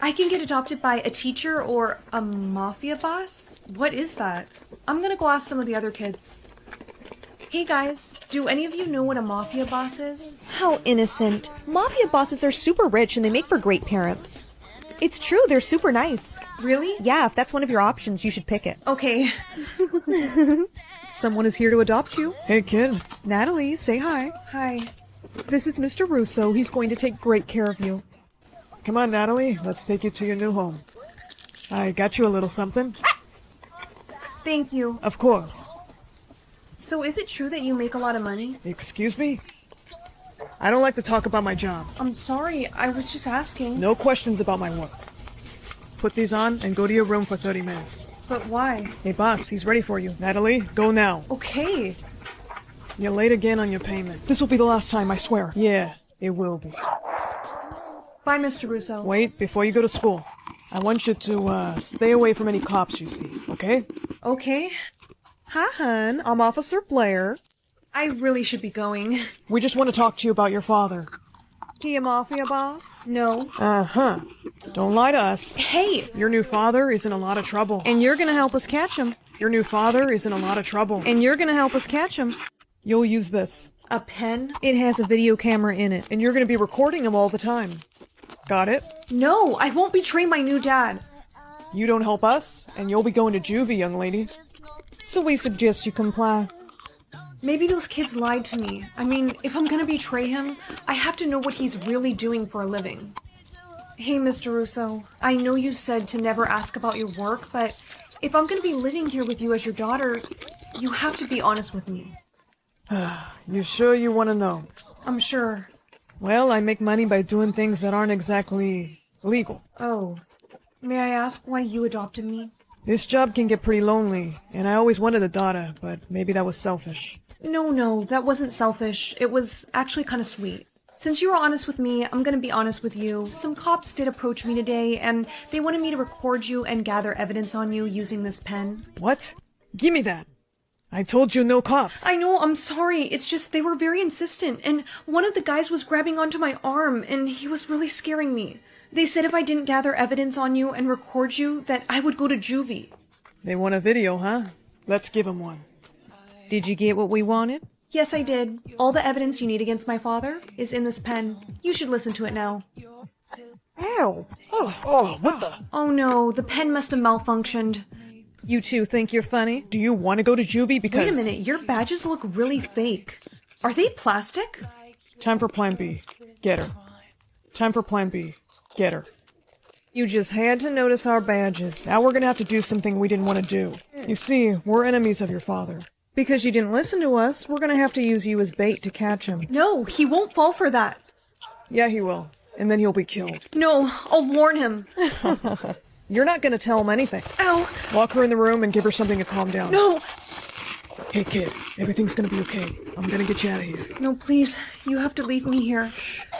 I can get adopted by a teacher or a mafia boss? What is that? I'm gonna go ask some of the other kids. Hey guys, do any of you know what a mafia boss is? How innocent. Mafia bosses are super rich and they make for great parents. It's true, they're super nice. Really? Yeah, if that's one of your options, you should pick it. Okay. Someone is here to adopt you. Hey, kid. Natalie, say hi. Hi. This is Mr. Russo. He's going to take great care of you. Come on, Natalie. Let's take you to your new home. I got you a little something. Thank you. Of course. So is it true that you make a lot of money? Excuse me? I don't like to talk about my job. I'm sorry, I was just asking. No questions about my work. Put these on and go to your room for 30 minutes. But why? Hey, boss, he's ready for you. Natalie, go now. Okay. You're late again on your payment. This will be the last time, I swear. Yeah, it will be. Bye, Mr. Russo. Wait, before you go to school, I want you to, stay away from any cops you see, okay? Okay. Hi, hun. I'm Officer Blair. I really should be going. We just want to talk to you about your father. He a mafia boss? No. Uh-huh. Don't lie to us. Hey! Your new father is in a lot of trouble. And you're gonna help us catch him. Your new father is in a lot of trouble. And you're gonna help us catch him. You'll use this. A pen? It has a video camera in it. And you're going to be recording him all the time. Got it? No, I won't betray my new dad. You don't help us, and you'll be going to juvie, young lady. So we suggest you comply. Maybe those kids lied to me. I mean, if I'm gonna betray him, I have to know what he's really doing for a living. Hey, Mr. Russo, I know you said to never ask about your work, but if I'm gonna be living here with you as your daughter, you have to be honest with me. You sure you want to know? I'm sure. Well, I make money by doing things that aren't exactly legal. Oh, may I ask why you adopted me? This job can get pretty lonely, and I always wanted a daughter, but maybe that was selfish. No, that wasn't selfish. It was actually kind of sweet. Since you were honest with me, I'm gonna be honest with you. Some cops did approach me today, and they wanted me to record you and gather evidence on you using this pen. What? Give me that. I told you no cops. I know, I'm sorry. It's just they were very insistent, and one of the guys was grabbing onto my arm, and he was really scaring me. They said if I didn't gather evidence on you and record you, that I would go to juvie. They want a video, huh? Let's give them one. Did you get what we wanted? Yes, I did. All the evidence you need against my father is in this pen. You should listen to it now. Ow! Oh, what the? Oh no, the pen must have malfunctioned. You two think you're funny? Do you want to go to juvie? Because... Wait a minute, your badges look really fake. Are they plastic? Time for plan B. Get her. Time for plan B. Get her. You just had to notice our badges. Now we're gonna have to do something we didn't want to do. You see, we're enemies of your father. Because you didn't listen to us, we're gonna have to use you as bait to catch him. No, he won't fall for that. Yeah, he will. And then he'll be killed. No, I'll warn him. You're not gonna tell him anything. Ow! Lock her in the room and give her something to calm down. No! Hey, kid. Everything's gonna be okay. I'm gonna get you out of here. No, please. You have to leave me here.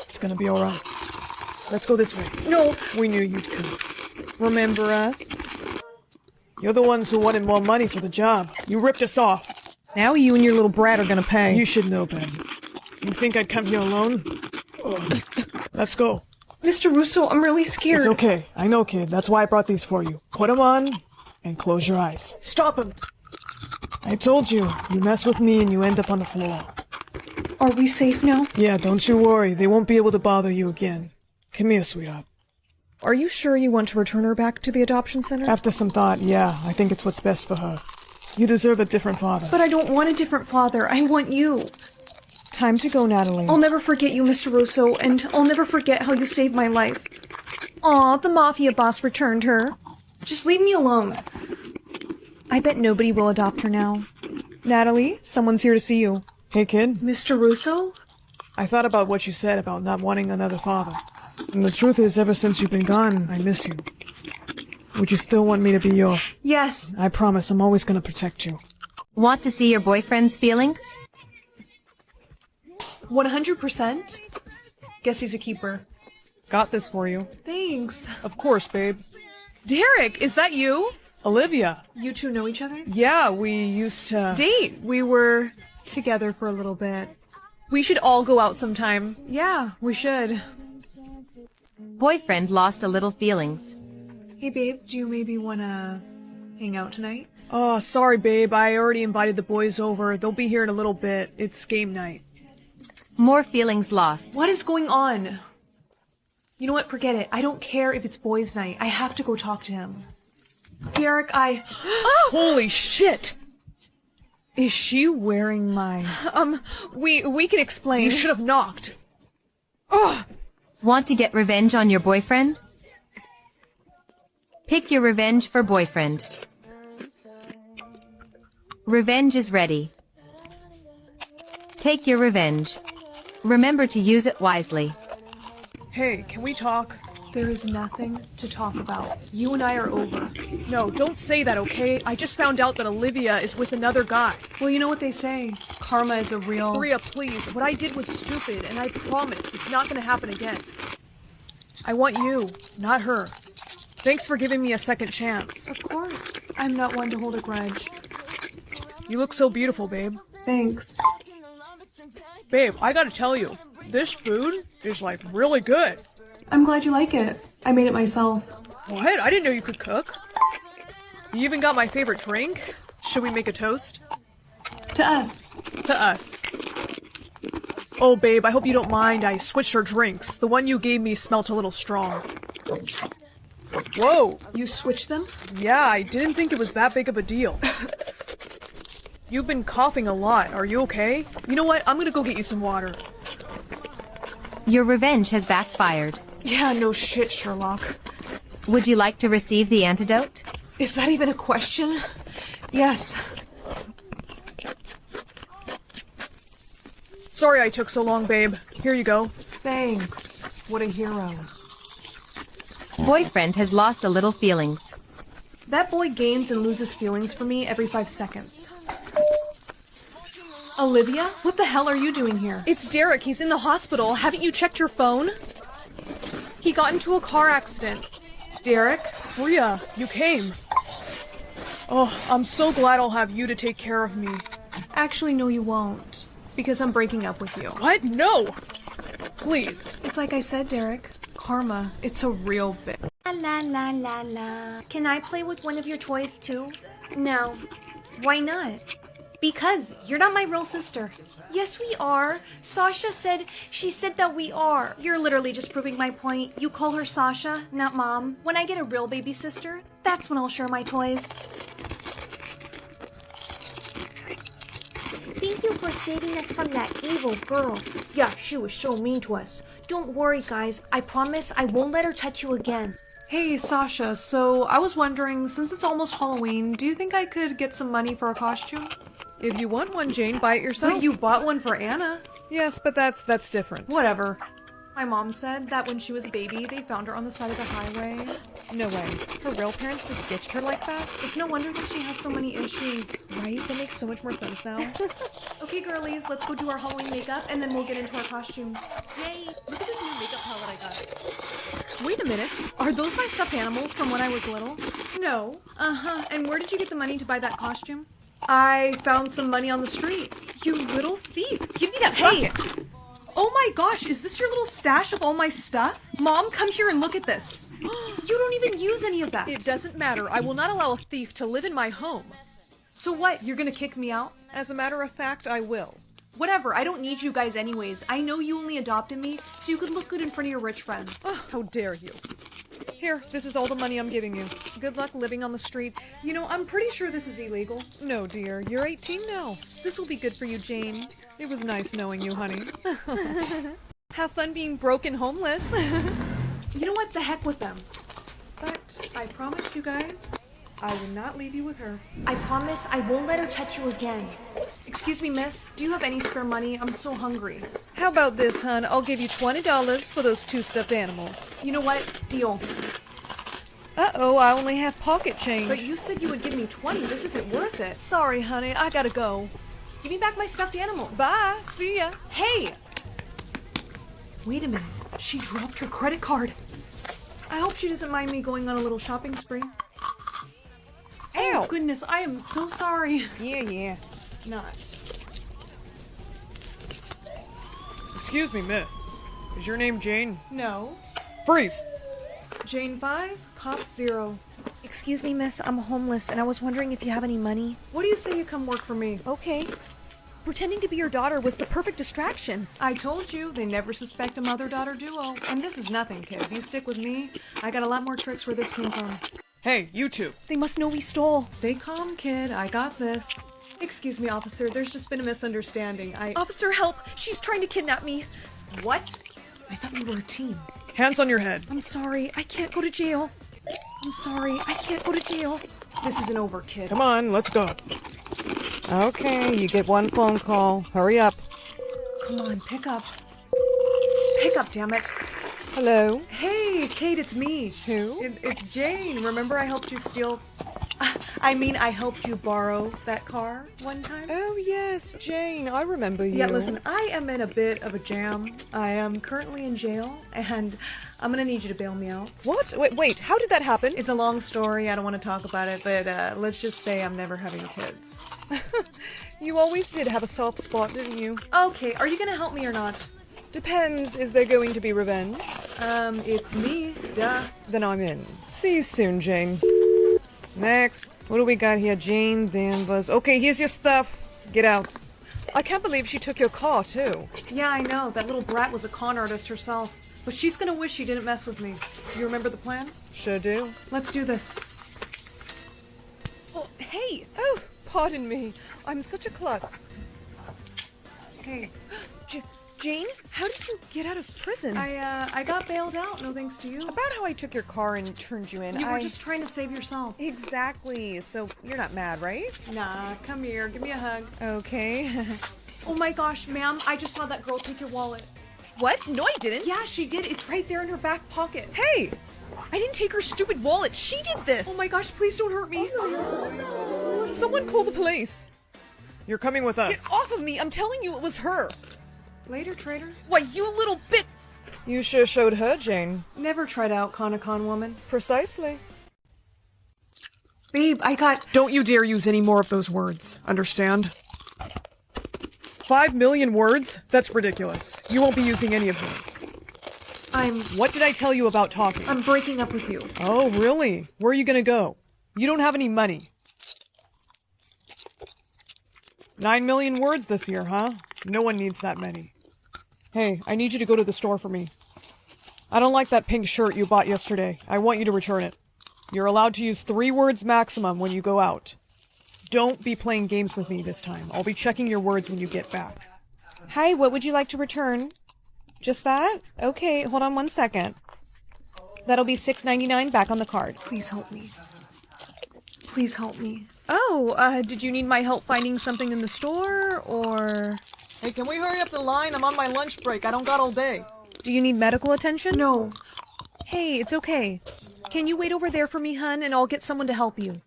It's gonna be alright. Let's go this way. No! We knew you'd come. Remember us? You're the ones who wanted more money for the job. You ripped us off. Now you and your little brat are gonna pay. You should know better. You think I'd come here alone? Ugh. Let's go. Mr. Russo, I'm really scared. It's okay. I know, kid. That's why I brought these for you. Put them on and close your eyes. Stop him! I told you, you mess with me and you end up on the floor. Are we safe now? Yeah, don't you worry. They won't be able to bother you again. Come here, sweetheart. Are you sure you want to return her back to the adoption center? After some thought, yeah, I think it's what's best for her. You deserve a different father. But I don't want a different father. I want you. Time to go, Natalie. I'll never forget you, Mr. Russo, and I'll never forget how you saved my life. Aw, the mafia boss returned her. Just leave me alone. I bet nobody will adopt her now. Natalie, someone's here to see you. Hey, kid. Mr. Russo? I thought about what you said about not wanting another father. And the truth is, ever since you've been gone, I miss you. Would you still want me to be your... Yes. I promise I'm always gonna protect you. Want to see your boyfriend's feelings? 100%? Guess he's a keeper. Got this for you. Thanks. Of course, babe. Derek, is that you? Olivia. You two know each other? Yeah, we used to... Date. We were together for a little bit. We should all go out sometime. Yeah, we should. Boyfriend lost a little feelings. Hey babe, do you maybe wanna hang out tonight? Oh, sorry, babe. I already invited the boys over. They'll be here in a little bit. It's game night. More feelings lost. What is going on? You know what? Forget it. I don't care if it's boys' night. I have to go talk to him. Derek, Holy shit! Is she wearing my... we can explain. You should have knocked. Want to get revenge on your boyfriend? Pick your revenge for boyfriend. Revenge is ready. Take your revenge. Remember to use it wisely. Hey, can we talk? There is nothing to talk about. You and I are over. No, don't say that, okay? I just found out that Olivia is with another guy. Well, you know what they say. Karma is a real... Maria, please. What I did was stupid, and I promise it's not gonna happen again. I want you, not her. Thanks for giving me a second chance. Of course. I'm not one to hold a grudge. You look so beautiful, babe. Thanks. Babe, I gotta tell you, this food is like really good. I'm glad you like it. I made it myself. What? I didn't know you could cook. You even got my favorite drink. Should we make a toast? To us. To us. Oh, babe, I hope you don't mind. I switched our drinks. The one you gave me smelt a little strong. Whoa. You switched them? Yeah, I didn't think it was that big of a deal. You've been coughing a lot. Are you okay? You know what? I'm gonna go get you some water. Your revenge has backfired. Yeah, no shit, Sherlock. Would you like to receive the antidote? Is that even a question? Yes. Sorry I took so long, babe. Here you go. Thanks. What a hero. Boyfriend has lost a little feelings. That boy gains and loses feelings for me every 5 seconds. Olivia? What the hell are you doing here? It's Derek. He's in the hospital. Haven't you checked your phone? He got into a car accident. Derek? Rhea, you came. Oh, I'm so glad I'll have you to take care of me. Actually, no, you won't. Because I'm breaking up with you. What? No! Please. It's like I said, Derek. Karma. It's a real bitch. La la la la la. Can I play with one of your toys too? No. Why not? Because you're not my real sister. Yes, we are. Sasha said, she said that we are. You're literally just proving my point. You call her Sasha, not Mom. When I get a real baby sister, that's when I'll share my toys. Thank you for saving us from that evil girl. Yeah, she was so mean to us. Don't worry, guys. I promise I won't let her touch you again. Hey, Sasha, so I was wondering, since it's almost Halloween, do you think I could get some money for a costume? If you want one, Jane, buy it yourself. But you bought one for Anna. Yes, but that's different. Whatever. My mom said that when she was a baby, they found her on the side of the highway. No way. Her real parents just ditched her like that? It's no wonder that she has so many issues. Right? That makes so much more sense now. Okay, girlies, let's go do our Halloween makeup, and then we'll get into our costumes. Yay! Look at this new makeup palette I got. Wait a minute. Are those my stuffed animals from when I was little? No. Uh-huh. And where did you get the money to buy that costume? I found some money on the street. You little thief. Give me that bucket. Oh my gosh, is this your little stash of all my stuff? Mom, come here and look at this. You don't even use any of that. It doesn't matter. I will not allow a thief to live in my home. So what, you're gonna kick me out? As a matter of fact, I will. Whatever, I don't need you guys anyways. I know you only adopted me so you could look good in front of your rich friends. Oh, how dare you. Here, this is all the money I'm giving you. Good luck living on the streets. You know, I'm pretty sure this is illegal. No, dear. You're 18 now. This will be good for you, Jane. It was nice knowing you, honey. Have fun being broke and homeless. You know what? The heck with them. But I promise you guys, I will not leave you with her. I promise I won't let her touch you again. Excuse me, miss. Do you have any spare money? I'm so hungry. How about this, hon? I'll give you $20 for those 2 stuffed animals. You know what? Deal. Uh-oh, I only have pocket change. But you said you would give me 20. This isn't worth it. Sorry, honey. I gotta go. Give me back my stuffed animals. Bye. See ya. Hey! Wait a minute. She dropped her credit card. I hope she doesn't mind me going on a little shopping spree. Ow! Oh, goodness, I am so sorry. Yeah. Not. Excuse me, miss. Is your name Jane? No. Freeze! Jane 5, cop 0. Excuse me, miss, I'm homeless and I was wondering if you have any money. What do you say you come work for me? Okay. Pretending to be your daughter was the perfect distraction. I told you, they never suspect a mother-daughter duo. And this is nothing, kid. You stick with me, I got a lot more tricks where this came from. Hey, you two. They must know we stole. Stay calm, kid. I got this. Excuse me, officer. There's just been a misunderstanding. Officer, help! She's trying to kidnap me. What? I thought we were a team. Hands on your head. I'm sorry. I can't go to jail. I'm sorry. I can't go to jail. This isn't over, kid. Come on, let's go. Okay, you get one phone call. Hurry up. Come on, pick up. Pick up, damn it. Hello? Hey, Kate, it's me. Who? It's Jane. Remember I helped you steal... I helped you borrow that car one time? Oh, yes, Jane. I remember you. Yeah, listen, I am in a bit of a jam. I am currently in jail, and I'm gonna need you to bail me out. What? Wait, how did that happen? It's a long story, I don't want to talk about it, but let's just say I'm never having kids. You always did have a soft spot, didn't you? Okay, are you gonna help me or not? Depends. Is there going to be revenge? It's me, duh. Then I'm in. See you soon, Jane. Next. What do we got here? Jane Danvers. Okay, here's your stuff. Get out. I can't believe she took your car, too. Yeah, I know, that little brat was a con artist herself. But she's gonna wish she didn't mess with me. You remember the plan? Sure do. Let's do this. Oh, hey! Oh, pardon me. I'm such a klutz. Hey, Jane, how did you get out of prison? I got bailed out, no thanks to you. About how I took your car and turned you in. You were just trying to save yourself. Exactly. So you're not mad, right? Nah, come here, give me a hug. Okay. Oh my gosh, ma'am, I just saw that girl take your wallet. What? No, I didn't. Yeah, she did. It's right there in her back pocket. Hey! I didn't take her stupid wallet. She did this. Oh my gosh, please don't hurt me. Someone call the police. You're coming with us. Get off of me. I'm telling you it was her. Later, traitor. Why, you little bit. You sure showed her, Jane. Never tried out con a con woman. Precisely. Babe, I got... Don't you dare use any more of those words. Understand? 5 million words? That's ridiculous. You won't be using any of those. What did I tell you about talking? I'm breaking up with you. Oh, really? Where are you gonna go? You don't have any money. 9 million words this year, huh? No one needs that many. Hey, I need you to go to the store for me. I don't like that pink shirt you bought yesterday. I want you to return it. You're allowed to use 3 words maximum when you go out. Don't be playing games with me this time. I'll be checking your words when you get back. Hi, what would you like to return? Just that? Okay, hold on 1 second. That'll be $6.99 back on the card. Please help me. Please help me. Oh, did you need my help finding something in the store, or... Hey, can we hurry up the line? I'm on my lunch break. I don't got all day. Do you need medical attention? No. Hey, it's okay. Can you wait over there for me, hun, and I'll get someone to help you.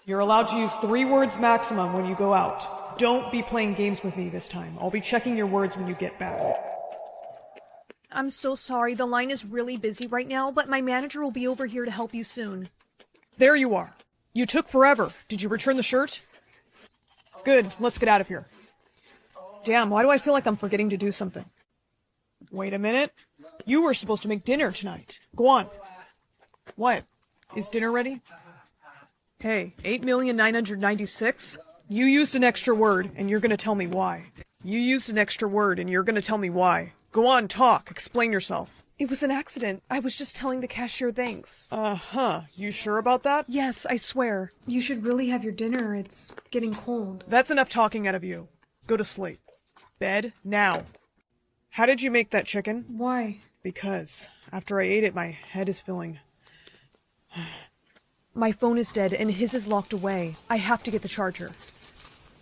You're allowed to use 3 words maximum when you go out. Don't be playing games with me this time. I'll be checking your words when you get back. I'm so sorry. The line is really busy right now, but my manager will be over here to help you soon. There you are. You took forever. Did you return the shirt? Good. Let's get out of here. Damn, why do I feel like I'm forgetting to do something? Wait a minute. You were supposed to make dinner tonight. Go on. What? Is dinner ready? Hey, 8,996? You used an extra word, and you're gonna tell me why. You used an extra word, and you're gonna tell me why. Go on, talk. Explain yourself. It was an accident. I was just telling the cashier thanks. Uh-huh. You sure about that? Yes, I swear. You should really have your dinner. It's getting cold. That's enough talking out of you. Go to sleep. Bed, now. How did you make that chicken? Why? Because after I ate it, my head is filling. My phone is dead, and his is locked away. I have to get the charger.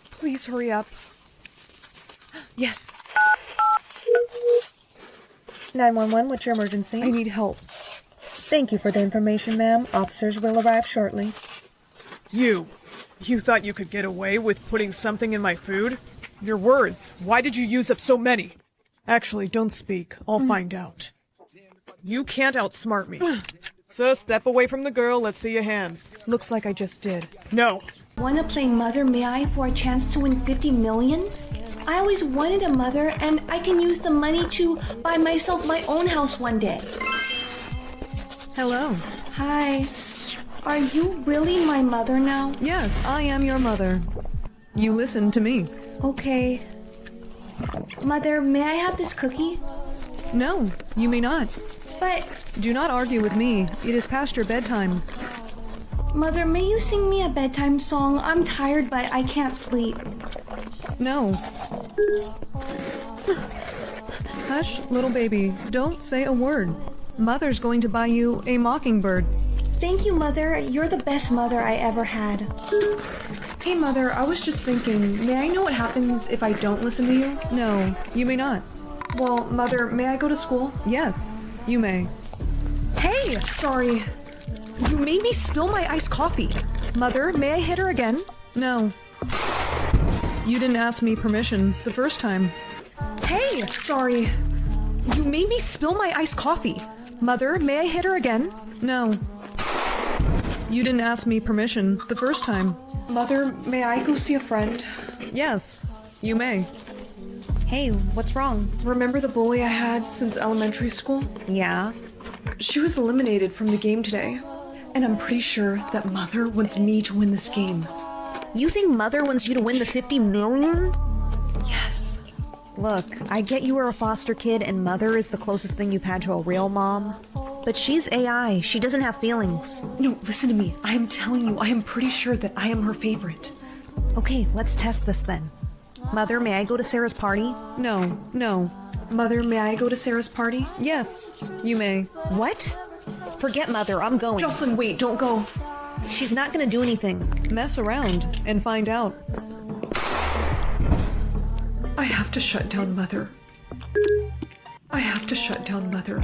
Please hurry up. Yes. 911, what's your emergency? I need help. Thank you for the information, ma'am. Officers will arrive shortly. You thought you could get away with putting something in my food? Your words. Why did you use up so many? Actually, don't speak. I'll find out. You can't outsmart me. So step away from the girl. Let's see your hands. Looks like I just did. No. Wanna play Mother May I for a chance to win 50 million? I always wanted a mother, and I can use the money to buy myself my own house one day. Hello. Hi. Are you really my mother now? Yes, I am your mother. You listen to me. Okay. Mother, may I have this cookie? No, you may not. But, Do not argue with me. It is past your bedtime. Mother, may you sing me a bedtime song? I'm tired, but I can't sleep. No. Hush, little baby. Don't say a word. Mother's going to buy you a mockingbird. Thank you, Mother. You're the best mother I ever had. Hey, Mother, I was just thinking, may I know what happens if I don't listen to you? No, you may not. Well, Mother, may I go to school? Yes, you may. Hey! Sorry. You made me spill my iced coffee. Mother, may I hit her again? No. You didn't ask me permission the first time. Hey! Sorry. You made me spill my iced coffee. Mother, may I hit her again? No. You didn't ask me permission the first time. Mother, may I go see a friend? Yes, you may. Hey, what's wrong? Remember the bully I had since elementary school? Yeah? She was eliminated from the game today. And I'm pretty sure that Mother wants me to win this game. You think Mother wants you to win the 50 million? Yes. Look, I get you were a foster kid and Mother is the closest thing you've had to a real mom. But she's AI. She doesn't have feelings. No, listen to me. I am telling you, I am pretty sure that I am her favorite. Okay, let's test this then. Mother, may I go to Sarah's party? No, no. Mother, may I go to Sarah's party? Yes, you may. What? Forget Mother, I'm going. Jocelyn, wait, don't go. She's not gonna do anything. Mess around and find out. I have to shut down Mother. I have to shut down Mother.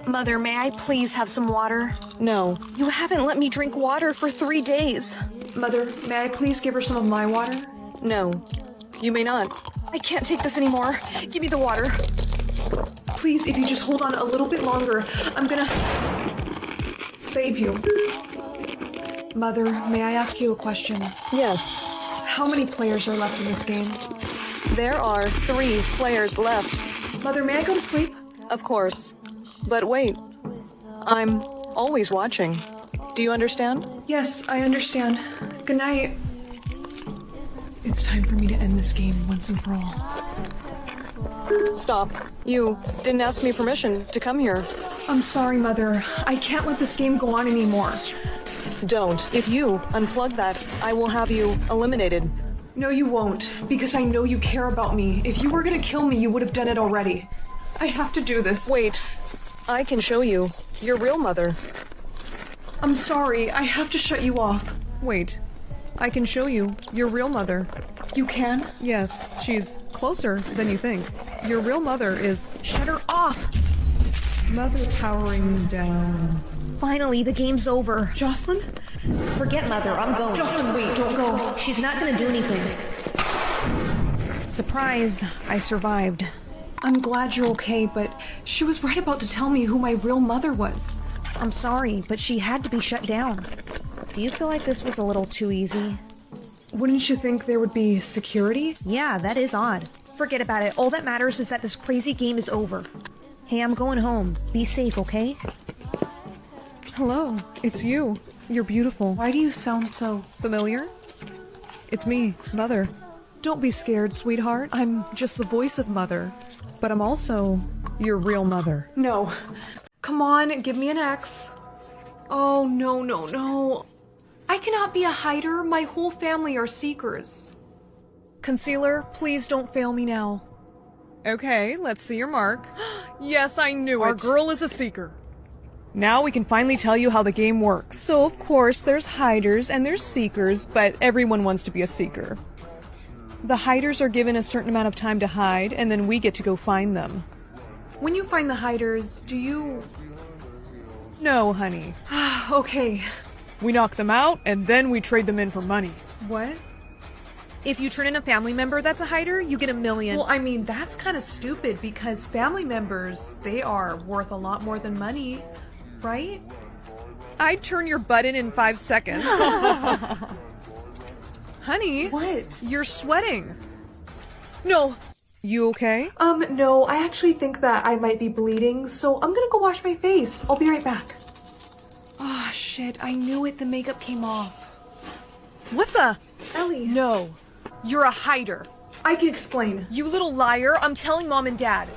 Mother, may I please have some water? No. You haven't let me drink water for 3 days. Mother, may I please give her some of my water? No. You may not. I can't take this anymore. Give me the water. Please, if you just hold on a little bit longer, I'm gonna save you. Mother, may I ask you a question? Yes. How many players are left in this game? There are 3 players left. Mother, may I go to sleep? Of course. But wait. I'm always watching. Do you understand? Yes, I understand. Good night. It's time for me to end this game once and for all. Stop. You didn't ask me permission to come here. I'm sorry, Mother. I can't let this game go on anymore. Don't. If you unplug that, I will have you eliminated. No, you won't, because I know you care about me. If you were gonna kill me, you would have done it already. I have to do this. Wait. I can show you your real mother. I'm sorry. I have to shut you off. Wait. I can show you your real mother. You can? Yes, she's closer than you think. Your real mother is... Shut her off! Mother powering down. Finally, the game's over. Jocelyn? Forget Mother, I'm going. Jocelyn, wait, don't go. She's not gonna do anything. Surprise, I survived. I'm glad you're okay, but she was right about to tell me who my real mother was. I'm sorry, but she had to be shut down. Do you feel like this was a little too easy? Wouldn't you think there would be security? Yeah, that is odd. Forget about it. All that matters is that this crazy game is over. Hey, I'm going home. Be safe, okay? Hello, it's you. You're beautiful. Why do you sound so... Familiar? It's me, Mother. Don't be scared, sweetheart. I'm just the voice of Mother. But I'm also your real mother. No. Come on, give me an X. Oh, no, no, no. I cannot be a hider. My whole family are seekers. Concealer, please don't fail me now. Okay, let's see your mark. Yes, I knew it. Our girl is a seeker. Now we can finally tell you how the game works. So, of course, there's hiders and there's seekers, but everyone wants to be a seeker. The hiders are given a certain amount of time to hide, and then we get to go find them. When you find the hiders, do you... No, honey. Okay. We knock them out, and then we trade them in for money. What? If you turn in a family member that's a hider, you get $1 million. Well, I mean, that's kind of stupid because family members, they are worth a lot more than money, right? I'd turn your butt in 5 seconds. Honey, What? you're sweating. No. You okay? No, I actually think that I might be bleeding, so I'm gonna go wash my face. I'll be right back. Ah, shit, I knew it. The makeup came off. What the? Ellie. No. You're a hider. I can explain. You little liar. I'm telling Mom and Dad.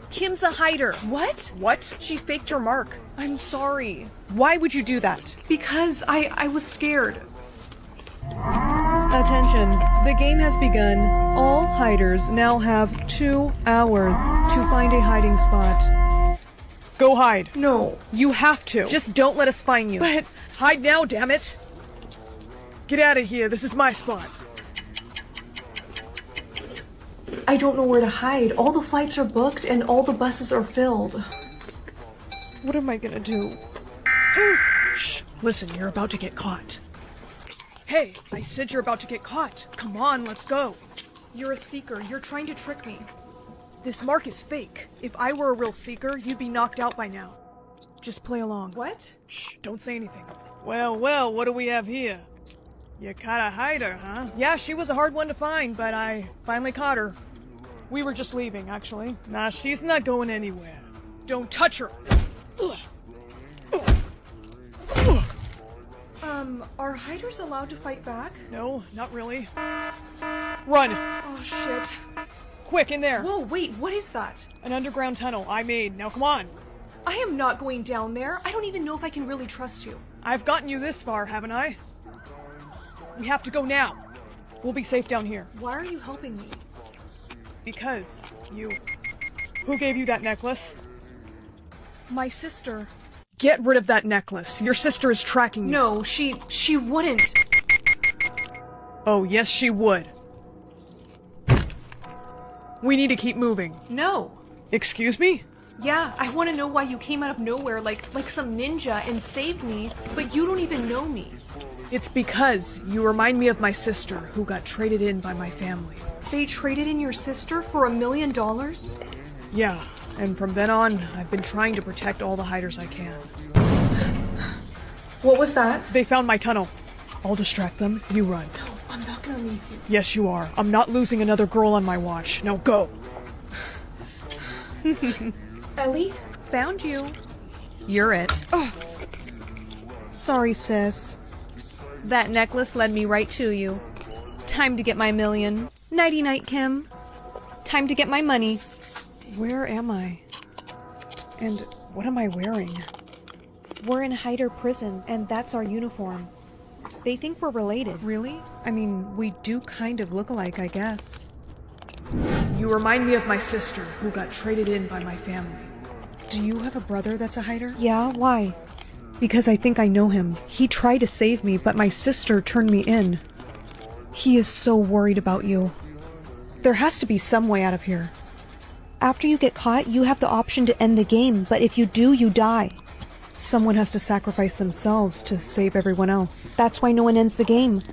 Kim's a hider. What? What? She faked your mark. I'm sorry. Why would you do that? Because I was scared. Attention. The game has begun. All hiders now have 2 hours to find a hiding spot. Go hide. No. You have to. Just don't let us find you. But Hide now, damn it. Get out of here. This is my spot. I don't know where to hide. All the flights are booked and all the buses are filled. What am I gonna do? Shh. Listen, you're about to get caught. Hey, I said you're about to get caught. Come on, let's go. You're a seeker. You're trying to trick me. This mark is fake. If I were a real seeker, you'd be knocked out by now. Just play along. What? Shh, don't say anything. Well, what do we have here? You caught a hider, huh? Yeah, she was a hard one to find, but I finally caught her. We were just leaving, actually. Nah, she's not going anywhere. Don't touch her! Are hiders allowed to fight back? No, not really. Run! Oh, shit. Quick, in there! Whoa, wait, what is that? An underground tunnel I made. Now come on! I am not going down there. I don't even know if I can really trust you. I've gotten you this far, haven't I? We have to go now. We'll be safe down here. Why are you helping me? Because you... Who gave you that necklace? My sister. Get rid of that necklace. Your sister is tracking you. No, she wouldn't. Oh, yes, she would. We need to keep moving. No. Excuse me? Yeah, I want to know why you came out of nowhere like some ninja and saved me, but you don't even know me. It's because you remind me of my sister who got traded in by my family. They traded in your sister for $1 million? Yeah, and from then on, I've been trying to protect all the hiders I can. What was that? They found my tunnel. I'll distract them. You run. No, I'm not gonna leave you. Yes, you are. I'm not losing another girl on my watch. Now go. Ellie, found you. You're it. Oh. Sorry, sis. That necklace led me right to you. Time to get my million. Nighty-night, Kim. Time to get my money. Where am I? And what am I wearing? We're in hider prison, and that's our uniform. They think we're related. Really? I mean, we do kind of look alike, I guess. You remind me of my sister, who got traded in by my family. Do you have a brother that's a hider? Yeah, why? Because I think I know him. He tried to save me, but my sister turned me in. He is so worried about you. There has to be some way out of here. After you get caught, you have the option to end the game, but if you do, you die. Someone has to sacrifice themselves to save everyone else. That's why no one ends the game.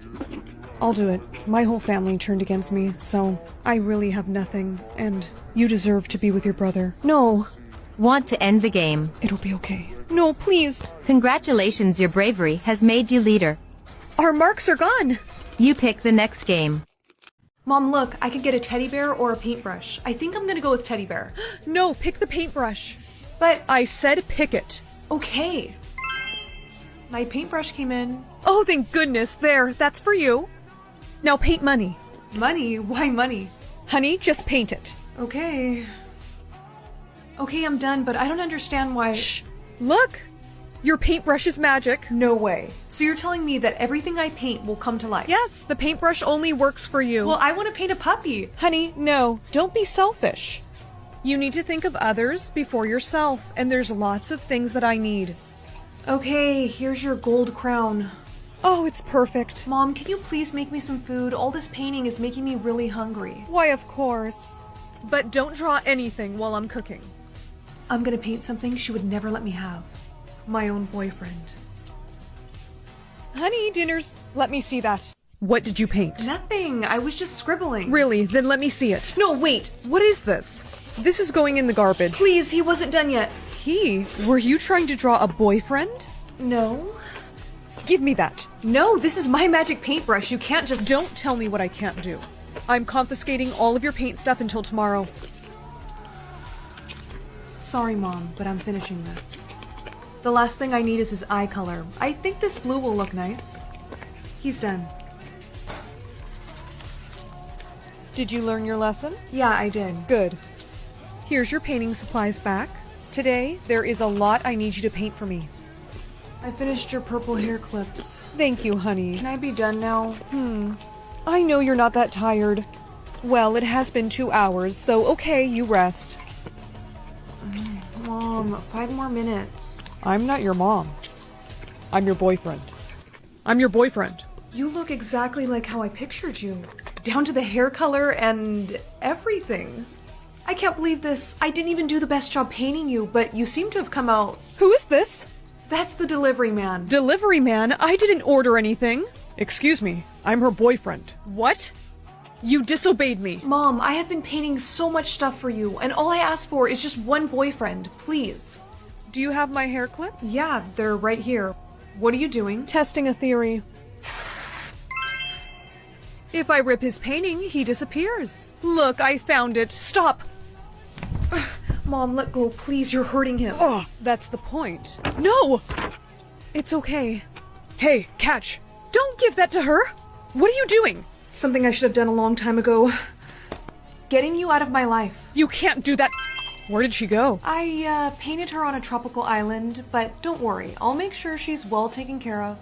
I'll do it. My whole family turned against me, so I really have nothing, and you deserve to be with your brother. No. Want to end the game? It'll be okay. No, please. Congratulations, your bravery has made you leader. Our marks are gone. You pick the next game. Mom, look, I could get a teddy bear or a paintbrush. I think I'm gonna go with teddy bear. No, pick the paintbrush. But, I said pick it. okay. My paintbrush came in. Oh, thank goodness. There, that's for you. Now paint money. Money? Why money? Honey, just paint it. Okay. Okay, I'm done, but I don't understand why... Shh. Look! Your paintbrush is magic. No way. So you're telling me that everything I paint will come to life? Yes, the paintbrush only works for you. Well, I want to paint a puppy. Honey, no. Don't be selfish. You need to think of others before yourself, and there's lots of things that I need. Okay, here's your gold crown. Oh, it's perfect. Mom, can you please make me some food? All this painting is making me really hungry. Why, of course. But don't draw anything while I'm cooking. I'm gonna paint something she would never let me have. My own boyfriend. Honey, dinner's... Let me see that. What did you paint? Nothing. I was just scribbling. Really? Then let me see it. No, wait. What is this? This is going in the garbage. Please, he wasn't done yet. He? Were you trying to draw a boyfriend? No. Give me that. No, this is my magic paintbrush. You can't just... Don't tell me what I can't do. I'm confiscating all of your paint stuff until tomorrow. Sorry, Mom, but I'm finishing this. The last thing I need is his eye color. I think this blue will look nice. He's done. Did you learn your lesson? Yeah, I did. Good. Here's your painting supplies back. Today, there is a lot I need you to paint for me. I finished your purple hair clips. Thank you, honey. Can I be done now? I know you're not that tired. Well, it has been 2 hours, so okay, you rest. Mom, 5 more minutes. I'm not your mom. I'm your boyfriend. I'm your boyfriend. You look exactly like how I pictured you. Down to the hair color and everything. I can't believe this. I didn't even do the best job painting you, but you seem to have come out. Who is this? That's the delivery man. Delivery man? I didn't order anything. Excuse me, I'm her boyfriend. What? You disobeyed me. Mom, I have been painting so much stuff for you, and all I asked for is just one boyfriend, please. Do you have my hair clips? Yeah, they're right here. What are you doing? Testing a theory. If I rip his painting, he disappears. Look, I found it. Stop! Mom, let go, please, you're hurting him. Oh, that's the point. No! It's okay. Hey, catch! Don't give that to her! What are you doing? Something I should have done a long time ago. Getting you out of my life. You can't do that! Where did she go? I painted her on a tropical island, but don't worry, I'll make sure she's well taken care of.